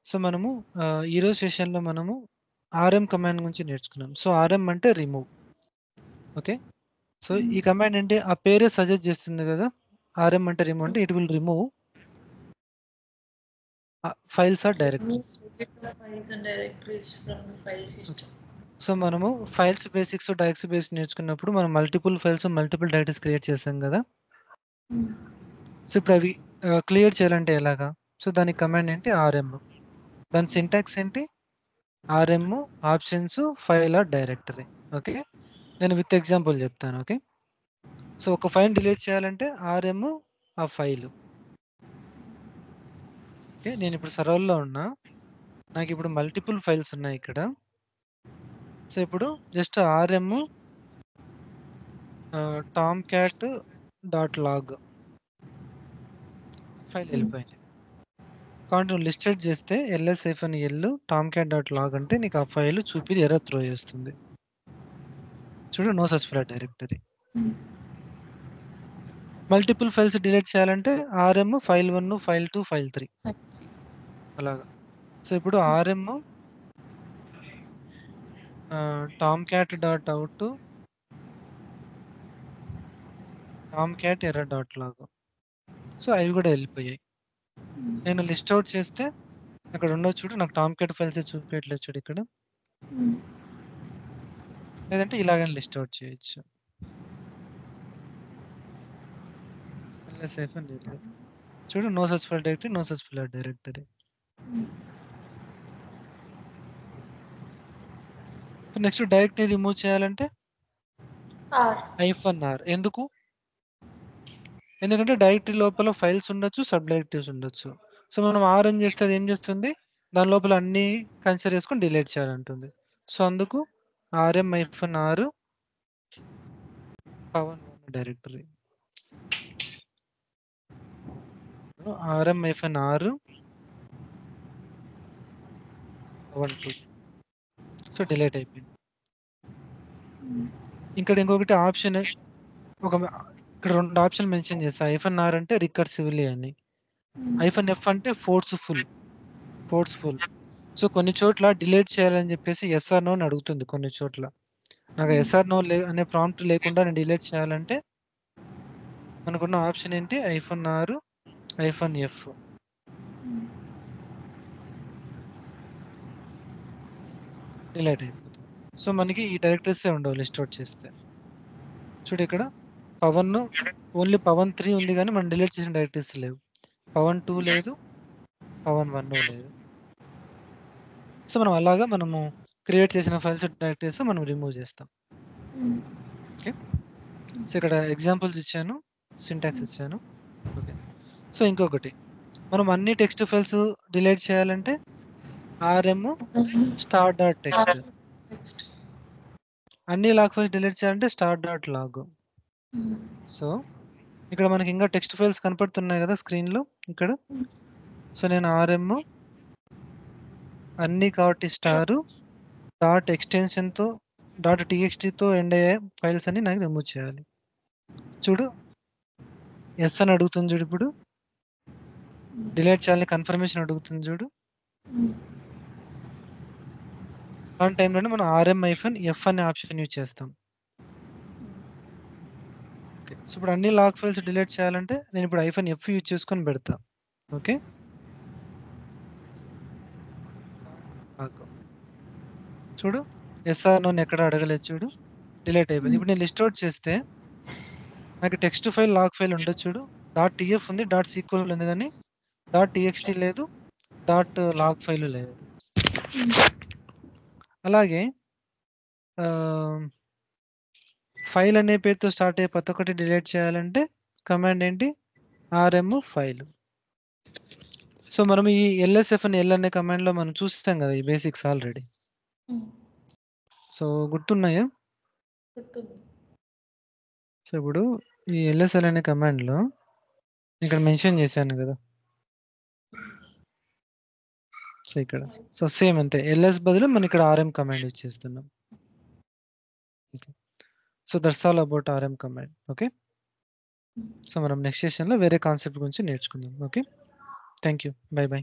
So మనము ఈరోజు సెషన్లో మనము ఆర్ఎం కమాండ్ గురించి నేర్చుకున్నాం. సో ఆర్ఎం అంటే రిమూవ్. ఓకే, సో ఈ కమాండ్ అంటే ఆ పేరే సజెస్ట్ చేస్తుంది కదా. ఆర్ఎం అంటే రిమూవ్ అంటే it will remove files or directories. Files and directories from the file system. So మనము ఫైల్స్ బేసిక్స్ డైరెక్టరీ బేసిక్స్ నేర్చుకున్నప్పుడు మనం multiple files multiple directories create చేసాం కదా. సో ఇప్పుడు అవి క్లియర్ చేయాలంటే ఎలాగా? సో దానికి కమాండ్ ఏంటి? ఆర్ఎం. దాని సింటాక్స్ ఏంటి? RM options file or directory. Okay, నేను విత్ ఎగ్జాంపుల్ చెప్తాను. ఓకే, సో ఒక ఫైల్ డిలీట్ చేయాలంటే ఆర్ఎం ఆ ఫైల్. ఓకే, నేను ఇప్పుడు సర్వర్లో ఉన్నా, నాకు ఇప్పుడు మల్టిపుల్ ఫైల్స్ ఉన్నాయి ఇక్కడ. సో ఇప్పుడు just RM Tomcat dot log file వెళ్ళిపోయింది. కాబట్టి నువ్వు లిస్టెడ్ చేస్తే ls-l Tom cat dot log అంటే నీకు ఆ ఫైల్ చూపి ఎర్రర్ త్రో చేస్తుంది. చూడు, no such file directory. Multiple files delete చేయాలంటే ఆర్ఎం ఫైల్ 1 ఫైల్ 2 ఫైల్ 3 అలాగా. సో ఇప్పుడు RM Tomcat dot out Tomcat error dot log. So అవి కూడా వెళ్ళిపోయాయి. నేను లిస్ట్ అవుట్ చేస్తే అక్కడ ఉండవు చూడు, నాకు టామ్ క్యాట్ ఫైల్స్ చూపించట్లేదు చూడు ఇక్కడ. లేదంటే ఇలాగని లిస్ట్ అవుట్ చేయొచ్చు. సేఫ్ అని లేదు చూడు, no such file directory, no such file directory. Next directory remove చేయాలంటే -r. ఎందుకు? ఎందుకంటే డైరెక్టరీ లోపల ఫైల్స్ ఉండొచ్చు, సబ్ డైరెక్టరీస్ ఉండొచ్చు. సో మనం ఆర్ అని చేస్తే అది ఏం చేస్తుంది? దాని లోపల అన్ని కన్సిడర్ చేసుకొని డిలీట్ చేయాలంటుంది. సో అందుకు -r Pavan directory. -r Pavan 2. So delete అయిపోయింది. ఇక్కడ ఇంకొకటి ఆప్షన్, ఇక్కడ 2 ఆప్షన్ మెన్షన్ చేస్తా. -r అంటే రికర్సివ్లీ అని, -f అంటే ఫోర్స్ఫుల్. సో కొన్ని చోట్ల డిలీట్ చేయాలని చెప్పేసి ఎస్ ఆర్ నో అని అడుగుతుంది. కొన్ని చోట్ల నాకు ఎస్ ఆర్ నో అనే ప్రాంప్ట్ లేకుండా నేను డిలీట్ చేయాలంటే మనకున్న ఆప్షన్ ఏంటి? -r -f. డిలీట్ అయిపోతుంది. సో మనకి ఈ డైరెక్టరీస్ ఉండవు లిస్ట్ అవుట్ చేస్తే. చూడు ఇక్కడ పవన్ ఓన్లీ పవన్ 3 ఉంది, కానీ మనం డిలీట్ చేసిన డైరెక్టరీస్ లేవు. పవన్ 2 లేదు, పవన్ 1 లేదు. సో మనం అలాగా మనము క్రియేట్ చేసిన ఫైల్స్ డైరెక్టరీస్ మనం రిమూవ్ చేస్తాం. ఓకే, సో ఇక్కడ ఎగ్జాంపుల్స్ ఇచ్చాను, సింటాక్స్ ఇచ్చాను. ఓకే, సో ఇంకొకటి, మనం అన్ని టెక్స్ట్ ఫైల్స్ డిలీట్ చేయాలంటే ఆర్ఎం స్టార్ డాట్ టెక్స్ట్. అన్ని లాగ్ ఫైల్స్ డిలీట్ చేయాలంటే స్టార్ డాట్ లాగ్. సో ఇక్కడ మనకి ఇంకా టెక్స్ట్ ఫైల్స్ కనపడుతున్నాయి కదా స్క్రీన్ లో ఇక్కడ. సో నేను ఆర్ఎం అన్ని కాబట్టి స్టార్ డాట్ ఎక్స్టెన్షన్ తో డాట్ టీఎక్స్టీతో ఎండ్ అయ్యే ఫైల్స్ అన్ని నాకు రిమూవ్ చేయాలి. చూడు, ఎస్ అని అడుగుతుంది చూడు, ఇప్పుడు డిలీట్ చేయాలని కన్ఫర్మేషన్ అడుగుతుంది చూడు. ఆ టైంలోనే మనం -f అనే ఆప్షన్ యూజ్ చేస్తాం. ఓకే, సో ఇప్పుడు అన్ని లాగ్ ఫైల్స్ డిలీట్ చేయాలంటే నేను ఇప్పుడు -f యూజ్ చేసుకొని పెడతా. ఓకే, చూడు, ఎస్ఆర్ నోని ఎక్కడ అడగలేదు చూడు, డిలీట్ అయిపోయింది. ఇప్పుడు నేను లిస్ట్ అవుట్ చేస్తే నాకు టెక్స్ట్ ఫైల్ లాగ్ ఫైల్ ఉండదు చూడు. .tf ఉంది, .sql ఉంది, కానీ .txt లేదు, .log ఫైల్ లేదు. అలాగే ఫైల్ అనే పేరుతో స్టార్ట్ అయ్యే ప్రతి ఒక్కటి డిలీట్ చేయాలంటే కమాండ్ ఏంటి? RM file. సో మనం ఈ ls-f అని ఎల్ అనే కమాండ్ లో మనం చూస్తాం కదా ఈ బేసిక్స్ ఆల్రెడీ. సో గుర్తున్నాయా? సో ఇప్పుడు ఈ ls-l అనే కమాండ్ లో ఇక్కడ మెన్షన్ చేశాను కదా. సో ఇక్కడ సో సేమ్ అంతే, ls బదులు మనం ఇక్కడ ఆర్ఎం కమాండ్ యూజ్ చేస్తున్నాం. Okay, so that's all about RM command. Okay, so మనం నెక్స్ట్ సెషన్లో వేరే కాన్సెప్ట్ గురించి నేర్చుకుందాం. Okay, thank you, by by.